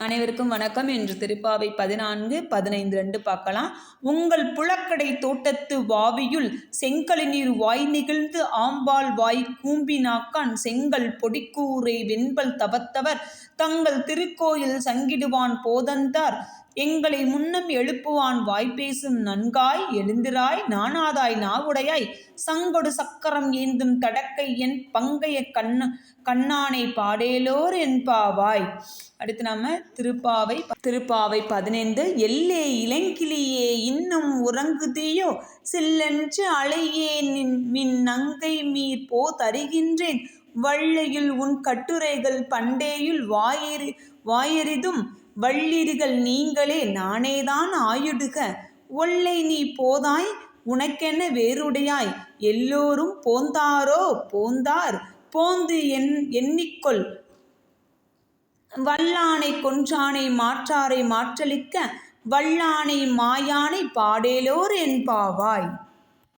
அனைவருக்கும் வணக்கம். என்று திருப்பாவை 14, 15 பார்க்கலாம். உங்கள் புழக்கடை தோட்டத்து வாவியுள் செங்கலிநீர் வாய் நிகழ்ந்து ஆம்பால் வாய் கூம்பினாக்கான் செங்கல் பொடிக்கூரை வெண்பல் தவத்தவர் தங்கள் திருக்கோயில் சங்கிடுவான் போதந்தார் எங்களை முன்னம் எழுப்புவான் வாய்ப்பேசும் நன்காய் எழுந்திராய் நாணாதாய் நாவுடையாய் சங்கொடு சக்கரம் ஏந்தும் தடக்கை என் பங்கைய கண்ணானை பாடேலோர் என்பாவாய். அடுத்து நாம திருப்பாவை 15. எல்லே இளங்கிளியே இன்னும் உறங்குதியோ சில்லென்று அலையே மின் நங்கை மீர் போ தருகின்றேன் வள்ளையில் உன் கட்டுரைகள் பண்டேயுள் வாயெறிதும் வள்ளிர்கள் நீங்களே நானேதான் ஆயுடுக ஒல்லை நீ போதாய் உனக்கென வேறுடையாய் எல்லோரும் போந்தாரோ போந்தார் போந்து எண்ணிக்கொள் வல்லானை கொன்றானை மாற்றாரை மாற்றளிக்க வல்லானை மாயானை பாடேலோர் என்பாவாய்.